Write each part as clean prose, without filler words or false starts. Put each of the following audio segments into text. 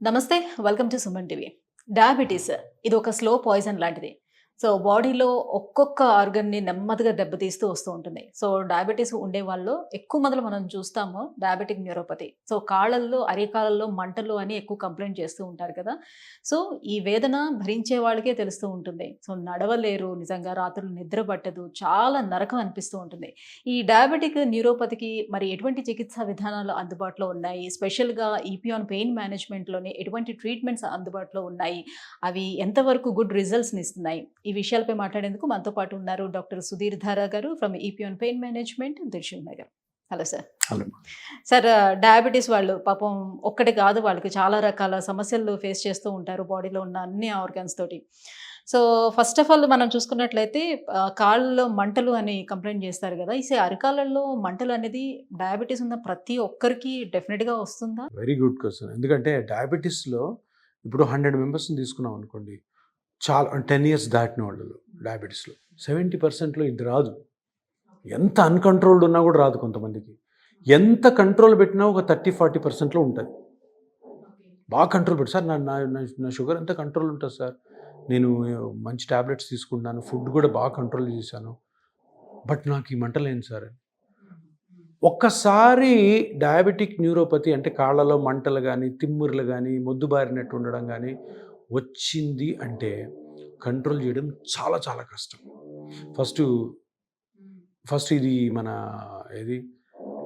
నమస్తే. Welcome to Suman TV. Diabetes ఇది ఒక స్లో పాయిజన్ లాంటిది. సో, బాడీలో ఒక్కొక్క ఆర్గన్‌ని నెమ్మదిగా దెబ్బతీస్తూ వస్తూ ఉంటుంది. సో, డయాబెటిస్ ఉండేవాళ్ళలో ఎక్కువ మందిలో మనం చూస్తాము డయాబెటిక్ న్యూరోపతి. సో, కాళ్ళల్లో, అరికాళ్ళలో మంటలు అని ఎక్కువ కంప్లెయింట్ చేస్తూ ఉంటారు కదా! సో, ఈ వేదన భరించే వాళ్ళకే తెలుస్తూ ఉంటుంది. సో, నడవలేరు, నిజంగా రాత్రులు నిద్ర పట్టదు, చాలా నరకం అనిపిస్తూ ఉంటుంది. ఈ డయాబెటిక్ న్యూరోపతికి మరి ఎటువంటి చికిత్సా విధానాలు అందుబాటులో ఉన్నాయి? స్పెషల్‌గా ఈపీఆన్ పెయిన్ మేనేజ్‌మెంట్‌లోని ఎటువంటి ట్రీట్మెంట్స్ అందుబాటులో ఉన్నాయి? అవి ఎంతవరకు గుడ్ రిజల్ట్స్‌ని ఇస్తున్నాయి? ఈ విషయాలపై మాట్లాడేందుకు మనతో పాటు ఉన్నారు doctor Sudheer Dhara garu from EPN pain management, Dilsukh Nagar. Hello sir. Hello. Sir, diabetes వాళ్ళు పాపం ఒక్కటి కాదు, వాళ్ళకి చాలా రకాల సమస్యలు ఫేస్ చేస్తూ ఉంటారు బాడీలో ఉన్న అన్ని ఆర్గాన్స్ తోటి. సో, ఫస్ట్ ఆఫ్ ఆల్ మనం చూసుకున్నట్లయితే కాళ్ళలో మంటలు అని కంప్లెయింట్ చేస్తారు కదా! ఈ అరికాళ్ళలో మంటలు అనేది డయాబెటిస్ ఉన్న ప్రతి ఒక్కరికి డెఫినిట్‌గా వస్తుందా? Very good question. ఎందుకంటే డయాబెటిస్‌లో ఇప్పుడు 100 మెంబర్స్‌ని తీసుకున్నాం అనుకోండి. చాలా 10 ఇయర్స్ దాటిన వాళ్ళలో డయాబెటిస్‌లో 70%లో ఇది రాదు. ఎంత అన్‌కంట్రోల్డ్ ఉన్నా కూడా రాదు కొంతమందికి. ఎంత కంట్రోల్ పెట్టినా ఒక 30-40%లో ఉంటది. బాగా కంట్రోల్ పెట్టి సార్ నా షుగర్ అంతా కంట్రోల్ ఉంటుంది సార్. నేను మంచి టాబ్లెట్స్ తీసుకుంటున్నాను. ఫుడ్ కూడా బాగా కంట్రోల్ చేశాను. బట్ నాకు ఈ మంటలేంటి సార్ అని. ఒక్కసారి డయాబెటిక్ న్యూరోపతి అంటే కాళ్ళలో మంటలు కానీ, తిమ్ముర్లు కానీ, మొద్దుబారినట్టు ఉండడం కానీ వచ్చింది అంటే కంట్రోల్ చేయడం చాలా చాలా కష్టం. ఫస్ట్ ఇది మన ఏది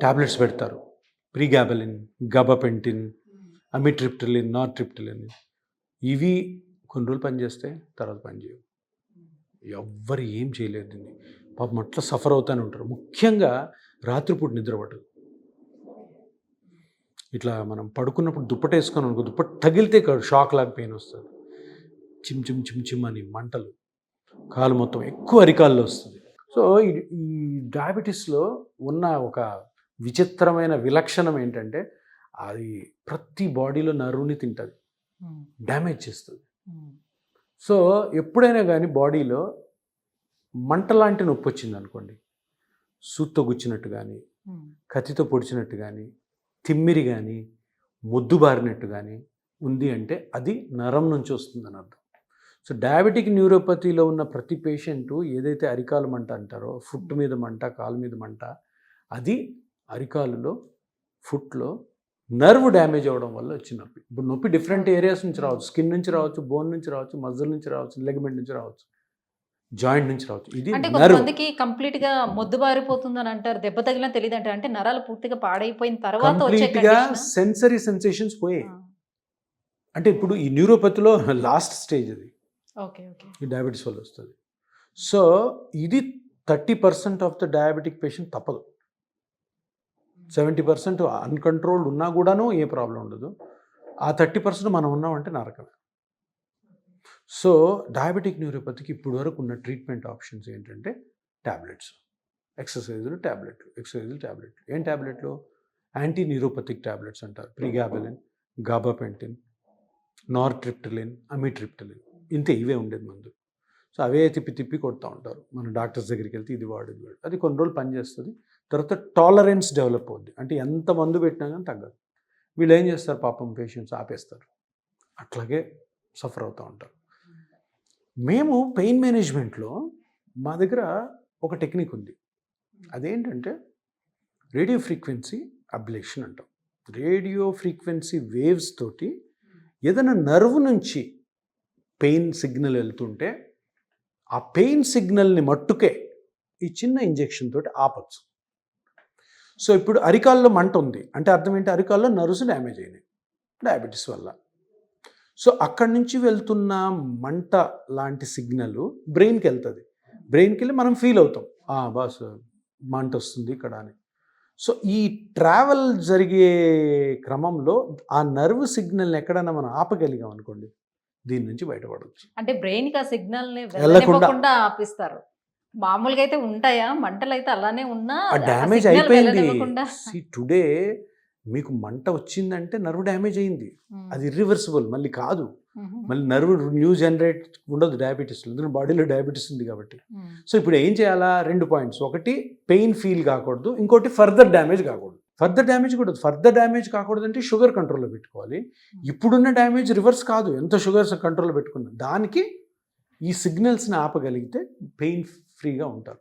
టాబ్లెట్స్ పెడతారు. ప్రీగాబలిన్, గబాపెంటిన్, అమిట్రిప్టిలిన్, నార్ట్రిప్టిలిన్. ఇవి కొన్ని రోజులు పనిచేస్తే తర్వాత పనిచేయవు. ఎవ్వరు ఏం చేయలేరు దీన్ని. పాపం అట్లా సఫర్ అవుతూనే ఉంటారు. ముఖ్యంగా రాత్రిపూట నిద్ర పట్టదు. ఇట్లా మనం పడుకున్నప్పుడు దుప్పటేసుకొని అనుకో, దుప్పటి తగిలితే షాక్ లాగా పెయిన్ వస్తుంది. చిమ్ చిమ్ చిమ్ చిమ్ అని మంటలు, కాలు మొత్తం ఎక్కువ అరికాల్లో వస్తుంది. సో ఈ డయాబెటీస్లో ఉన్న ఒక విచిత్రమైన విలక్షణం ఏంటంటే అది ప్రతి బాడీలో నర్వ్ని తింటుంది, డ్యామేజ్ చేస్తుంది. సో ఎప్పుడైనా కానీ బాడీలో మంట లాంటి నొప్పి వచ్చింది అనుకోండి, సూత్తో గుచ్చినట్టు కానీ, కత్తితో పొడిచినట్టు కానీ, తిమ్మిరి కానీ, మొద్దుబారినట్టు కానీ ఉంది అంటే అది నరం నుంచి వస్తుందని అర్థం. సో డయాబెటిక్ న్యూరోపతిలో ఉన్న ప్రతి పేషెంటు ఏదైతే అరికాలు మంట అంటారో, ఫుట్ మీద మంట, కాలు మీద మంట, అది అరికాలులో, ఫుట్లో నర్వ్ డ్యామేజ్ అవ్వడం వల్ల వచ్చిన నొప్పి. ఇప్పుడు నొప్పి డిఫరెంట్ ఏరియాస్ నుంచి రావచ్చు. స్కిన్ నుంచి రావచ్చు, బోన్ నుంచి రావచ్చు, మజిల్ నుంచి రావచ్చు, లెగ్మెంట్ నుంచి రావచ్చు, జాయింట్ నుంచి రావచ్చు. ఇది అంటే నర్వ్. కొంతమందికి కంప్లీట్‌గా మొద్దుబారిపోతుందని అంటారు. దెబ్బ తగిలినా తెలీదంటారు. అంటే నరాలు పూర్తిగా పాడైపోయిన తర్వాత వచ్చే కంప్లీట్‌గా కండిషనా? సెన్సరీ సెన్సేషన్స్ పోయాయి. ఆ! అంటే ఇప్పుడు ఈ న్యూరోపతిలో లాస్ట్ స్టేజ్ అది. ఓకే. ఓకే. ఈ డయాబెటీస్ వల్ల వస్తుంది. సో ఇది 30% ఆఫ్ ద డయాబెటిక్ పేషెంట్ తప్పదు. 70% అన్‌కంట్రోల్డ్ ఉన్నా కూడాను ఏ ప్రాబ్లం ఉండదు. ఆ 30% మనం ఉన్నామంటే నరకమే. సో డయాబెటిక్ న్యూరోపతికి ఇప్పుడు వరకు ఉన్న ట్రీట్మెంట్ ఆప్షన్స్ ఏంటంటే టాబ్లెట్స్, ఎక్సర్సైజులు, టాబ్లెట్లు, ఎక్సర్సైజులు, టాబ్లెట్లు. ఏం టాబ్లెట్లు? యాంటీ న్యూరోపతిక్ టాబ్లెట్స్ అంటారు. ప్రీగాబలిన్, గాబాపెంటిన్, నార్ట్రిప్టిలిన్, అమిట్రిప్టిలిన్. ఇంతే, ఇవే ఉండేది మందు. సో అవే తిప్పి తిప్పి కొడుతూ ఉంటారు. మన డాక్టర్స్ దగ్గరికి వెళ్తే ఇది వాడు, ఇది వాడు. అది కొన్ని రోజులు పనిచేస్తుంది. తర్వాత టాలరెన్స్ డెవలప్ అవుద్ది. అంటే ఎంత మందు పెట్టినా కానీ తగ్గదు. వీళ్ళు ఏం చేస్తారు, పాపం పేషెంట్స్ ఆపేస్తారు. అట్లాగే సఫర్ అవుతూ ఉంటారు. మేము పెయిన్ మేనేజ్మెంట్లో మా దగ్గర ఒక టెక్నిక్ ఉంది. అదేంటంటే రేడియో ఫ్రీక్వెన్సీ అబ్లేషన్ అంటాం. రేడియో ఫ్రీక్వెన్సీ వేవ్స్ తోటి ఏదైనా నర్వ్ నుంచి పెయిన్ సిగ్నల్ వెళ్తుంటే ఆ పెయిన్ సిగ్నల్ని మట్టుకే ఈ చిన్న ఇంజెక్షన్ తోటి ఆపచ్చు. సో ఇప్పుడు అరికాల్లో మంట ఉంది అంటే అర్థం ఏంటి, అరికాల్లో నర్వ్స్ డ్యామేజ్ అయినాయి డయాబెటీస్ వల్ల. సో అక్కడి నుంచి వెళ్తున్న మంట లాంటి సిగ్నల్ బ్రెయిన్కి వెళ్తుంది. బ్రెయిన్కి వెళ్ళి మనం ఫీల్ అవుతాం, బాస్ మంట వస్తుంది ఇక్కడ అని. సో ఈ ట్రావెల్ జరిగే క్రమంలో ఆ నర్వ్ సిగ్నల్ని ఎక్కడైనా మనం ఆపగలిగాం అనుకోండి, దీని నుంచి బయటపడవచ్చు. అంటే బ్రెయిన్‌కి ఆ సిగ్నల్‌ని వెళ్ళకుండా వెళ్ళనివ్వకుండా ఆపిస్తారు. మామూలుగా అయితే ఉంటాయా? మంటలైతే అలానే ఉన్నా ఆ ఆ డ్యామేజ్ సిగ్నల్ అయిపోయింది. వెళ్ళనివ్వకుండా. టుడే మీకు మంట వచ్చిందంటే నర్వ్ డ్యామేజ్ అయింది, అది ఇర్రివర్సిబుల్, మళ్ళీ కాదు. మళ్ళీ నర్వ్ న్యూ జనరేట్ ఉండదు డయాబెటీస్లో, ఎందుకంటే బాడీలో డయాబెటీస్ ఉంది కాబట్టి. సో ఇప్పుడు ఏం చేయాలా, 2 పాయింట్స్. ఒకటి పెయిన్ ఫీల్ కాకూడదు, ఇంకోటి ఫర్దర్ డ్యామేజ్ కాకూడదు. ఫర్దర్ డ్యామేజ్ కాకూడదంటే షుగర్ కంట్రోల్లో పెట్టుకోవాలి. ఇప్పుడున్న డ్యామేజ్ రివర్స్ కాదు, ఎంత షుగర్స్ కంట్రోల్లో పెట్టుకున్నా దానికి ఈ సిగ్నల్స్ని ఆపగలిగితే పెయిన్ ఫ్రీగా ఉంటారు.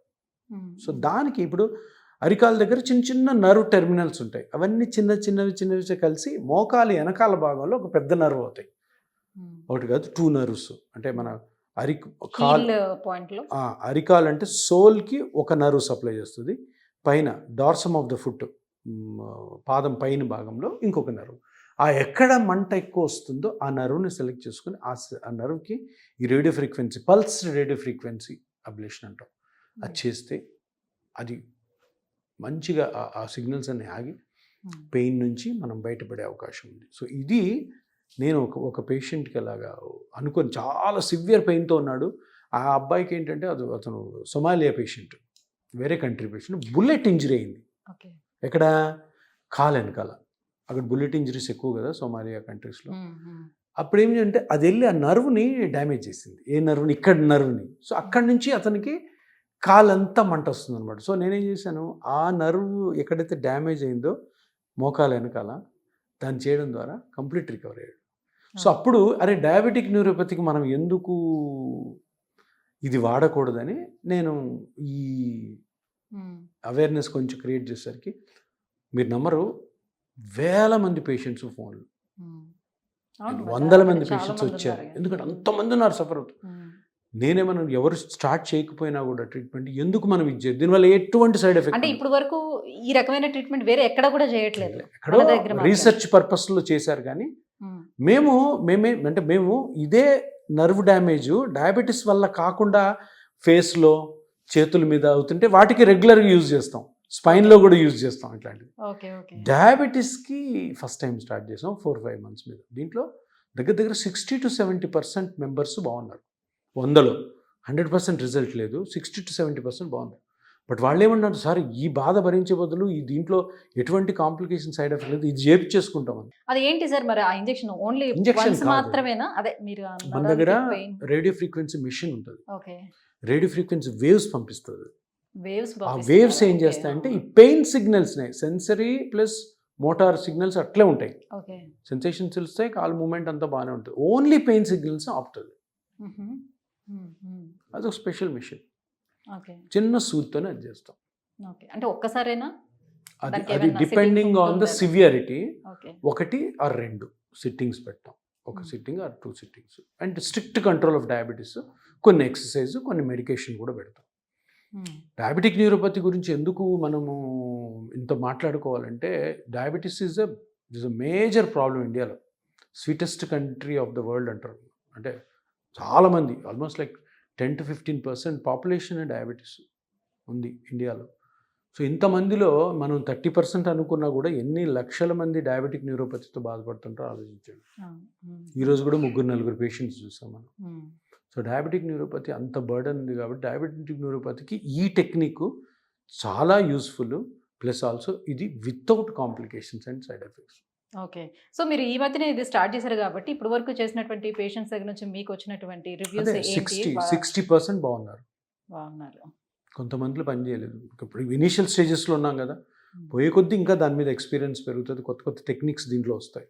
సో దానికి ఇప్పుడు అరికాల దగ్గర చిన్న చిన్న నర్వ్ టెర్మినల్స్ ఉంటాయి, అవన్నీ చిన్నవి కలిసి మోకాలి వెనకాల భాగంలో ఒక పెద్ద నర్వ్ అవుతాయి. ఒకటి కాదు 2 నర్వ్స్. అంటే మన అరికాల్ అంటే సోల్కి ఒక నర్వ్ సప్లై చేస్తుంది, పైన డార్సమ్ ఆఫ్ ద ఫుట్ పాదం పైన భాగంలో ఇంకొక నర్వ్. ఆ ఎక్కడ మంట ఎక్కువ వస్తుందో ఆ నర్వ్ని సెలెక్ట్ చేసుకుని ఆ నర్వ్కి ఈ radio frequency, pulse radio frequency ablation అంటాం, అది చేస్తే అది మంచిగా ఆ సిగ్నల్స్ అన్ని ఆగి పెయిన్ నుంచి మనం బయటపడే అవకాశం ఉంది. సో ఇది నేను ఒక పేషెంట్కి అలాగా అనుకొని, చాలా సివియర్ పెయిన్తో ఉన్నాడు. ఆ అబ్బాయికి ఏంటంటే అతను సొమాలియా పేషెంట్, వేరే కంట్రీ పేషెంట్, బుల్లెట్ ఇంజరీ అయింది. ఎక్కడ, కాలు వెనకాల. అక్కడ బుల్లెట్ ఇంజరీస్ ఎక్కువ కదా సొమాలియా కంట్రీస్లో. అప్పుడు ఏమిటంటే అది వెళ్ళి ఆ నర్వ్ని డ్యామేజ్ చేసింది, ఏ నర్వ్ని, ఇక్కడ నర్వ్ని. సో అక్కడి నుంచి అతనికి కాలంతా మంట వస్తుంది అనమాట. సో నేనేం చేశాను, ఆ నర్వ్ ఎక్కడైతే డ్యామేజ్ అయిందో మోకాల వెనకాల, దాన్ని చేయడం ద్వారా కంప్లీట్ రికవర్ అయ్యాడు. సో అప్పుడు డయాబెటిక్ న్యూరోపతికి మనం ఎందుకు ఇది వాడకూడదని నేను ఈ అవేర్నెస్ కొంచెం క్రియేట్ చేసేసరికి మీరు నమ్మరు, వేల మంది పేషెంట్స్ ఫోన్లు, వందల మంది పేషెంట్స్ వచ్చారు. ఎందుకంటే అంతమంది ఉన్నారు సఫర్ అవుతూ. నేనేమన్నా ఎవరు స్టార్ట్ చేయకపోయినా కూడా ట్రీట్మెంట్ ఎందుకు మనం ఇచ్చేది, దీనివల్ల ఎటువంటి సైడ్ ఎఫెక్ట్ అంటే ఇప్పుడు వరకు ఈ రకమైన ట్రీట్మెంట్ వేరే ఎక్కడ కూడా చేయట్లేదు, ఎక్కడో రీసెర్చ్ పర్పస్లో చేశారు. కానీ మేము ఇదే నర్వ్ డ్యామేజ్ డయాబెటీస్ వల్ల కాకుండా ఫేస్లో, చేతుల మీద అవుతుంటే వాటికి రెగ్యులర్గా యూజ్ చేస్తాం, స్పైన్లో కూడా యూజ్ చేస్తాం ఇట్లాంటివి. డయాబెటీస్కి ఫస్ట్ టైం స్టార్ట్ చేసాం 4-5 మంత్స్ మీద. దీంట్లో దగ్గర 60 to 70% మెంబర్స్ బాగున్నారు. 100లో 100% రిజల్ట్ లేదు, 60 to 70% బాగున్నారు. బట్ వాళ్ళు ఏమన్నారు, సార్ ఈ బాధ భరించే బదులు ఈ దీంట్లో ఎటువంటి కాంప్లికేషన్ సైడ్ ఎఫెక్ట్ లేదు, ఇది చేపించేసుకుంటామని. అది ఏంటి సార్ మరి ఆ ఇంజెక్షన్? ఓన్లీ ఇంజెక్షన్ మాత్రమేనా? అదే మీరు మన దగ్గర రేడియో ఫ్రీక్వెన్సీ మిషన్ ఉంటుంది, రేడియో ఫ్రీక్వెన్సీ వేవ్స్ పంపిస్తుంది. ఆ వేవ్స్ ఏం చేస్తాయంటే ఈ పెయిన్ సిగ్నల్స్ని, సెన్సరీ ప్లస్ మోటార్ సిగ్నల్స్ అట్లే ఉంటాయి, సెన్సేషన్ తెలుస్తాయి, కాల్ మూమెంట్ అంతా బాగానే ఉంటుంది, ఓన్లీ పెయిన్ సిగ్నల్స్ ఆపుతుంది. అదొక స్పెషల్ మిషన్, చిన్న సూత్తోనే అది చేస్తాం. అంటే ఒక్కసారేనా? అది depending on the severity, 1 or 2 sittings పెడతాం, ఒక sitting or 2 sittings. And strict control of diabetes, కొన్ని ఎక్సర్సైజ్, కొన్ని మెడికేషన్ కూడా పెడతాం. డయాబెటిక్ న్యూరోపతి గురించి ఎందుకు మనము ఇంత మాట్లాడుకోవాలంటే, diabetes is a major problem ఇండియాలో. Sweetest country of the world అంటారు. అంటే చాలామంది, almost like 10 to 15% population diabetes ఉంది ఇండియాలో. సో ఇంతమందిలో మనం 30% అనుకున్నా కూడా ఎన్ని లక్షల మంది డయాబెటిక్ న్యూరోపతితో బాధపడుతుంటారో ఆలోచించండి. ఈరోజు కూడా 3-4 పేషెంట్స్ చూసాం మనం. సో డయాబెటిక్ న్యూరోపతి అంత బర్డన్ ఉంది కాబట్టి డయాబెటిక్ న్యూరోపతికి ఈ టెక్నిక్ చాలా యూస్ఫుల్. ప్లస్ ఆల్సో ఇది without complications and side effects. Okay. So మీరు ఈ మధ్యనే ఇది స్టార్ట్ చేశారు కాబట్టి ఇప్పుడు వరకు చేసినటువంటి పేషెంట్స్ దగ్గర నుంచి మీకు వచ్చినటువంటి రివ్యూస్ ఏంటి? 60% బాగున్నారు. కొంతమందిలో పని చేయలేదు. ఇప్పుడు ఇనీషియల్ స్టేజెస్లో ఉన్నాం కదా, పోయే కొద్దీ ఇంకా దాని మీద ఎక్స్పీరియన్స్ పెరుగుతుంది, కొత్త టెక్నిక్స్ దీంట్లో వస్తాయి.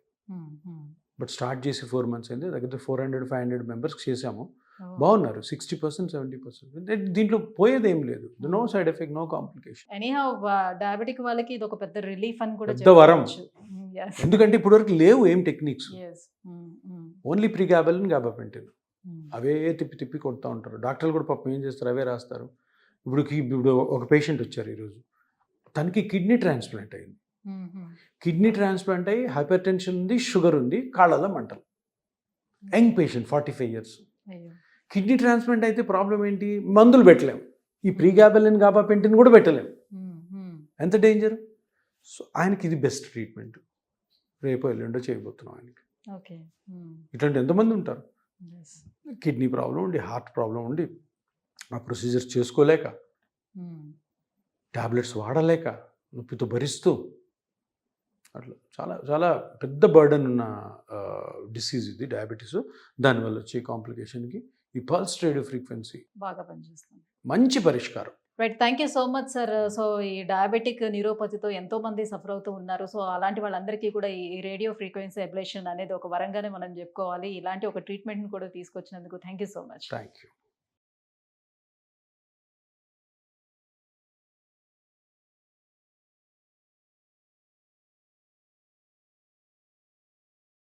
బట్ స్టార్ట్ చేసి 4 months అయింది, దగ్గర 400-500 మెంబర్స్కి చేసాము, బాగున్నారు 60%, 70%. దీంట్లో పోయేది ఏం లేదు, no side effect, no complication. Anyhow diabetic వాళ్ళకి ఇది ఒక పెద్ద రిలీఫ్ అని కూడా పెద్ద వరం. ఎందుకంటే ఇప్పుడు వరకు లేవు ఏం టెక్నిక్స్, ఓన్లీ ప్రీగాబలిన్, గాబాపెంటిన్, అవే తిప్పి కొడుతూ ఉంటారు. డాక్టర్లు కూడా పాపం ఏం చేస్తారు, అవే రాస్తారు. ఇప్పుడు ఒక పేషెంట్ వచ్చారు ఈరోజు, తనకి కిడ్నీ ట్రాన్స్ప్లాంట్ అయింది. కిడ్నీ ట్రాన్స్ప్లాంట్ అయ్యి హైపర్ టెన్షన్ ఉంది, షుగర్ ఉంది, కాళ్ళలో మంటలు. Young patient, 45 years. Kidney transplant అయితే ప్రాబ్లం ఏంటి, మందులు పెట్టలేము, ఈ ప్రీగాబలిన్, గాబాపెంటిన్ కూడా పెట్టలేము, ఎంత డేంజర్. సో ఆయనకి ఇది బెస్ట్ ట్రీట్మెంట్, రేపో ఎల్లుండో చేయబోతున్నాం ఆయనకి. ఇట్లాంటి ఎంతమంది ఉంటారు, కిడ్నీ ప్రాబ్లం ఉండి, హార్ట్ ప్రాబ్లం ఉండి, ఆ ప్రొసీజర్స్ చేసుకోలేక, ట్యాబ్లెట్స్ వాడలేక, నొప్పితో భరిస్తూ అట్లా చాలా చాలా పెద్ద బర్డన్ ఉన్న డిసీజ్ ఇది డయాబెటీస్. దానివల్ల వచ్చే కాంప్లికేషన్కి ఈ పల్స్ రేడియో ఫ్రీక్వెన్సీ బాగా పనిచేస్తుంది. మంచి పరిష్కారం. Right. Thank you so much sir. So ఈ డయాబెటిక్ న్యూరోపతితో ఎంతో మంది సఫర్ అవుతూ ఉన్నారు. సో అలాంటి వాళ్ళందరికీ కూడా ఈ రేడియో ఫ్రీక్వెన్సీ అబ్లేషన్ అనేది ఒక వరంగానే మనం చెప్పుకోవాలి. ఇలాంటి ఒక ట్రీట్మెంట్ని కూడా తీసుకొచ్చినందుకు thank you so much. Thank you.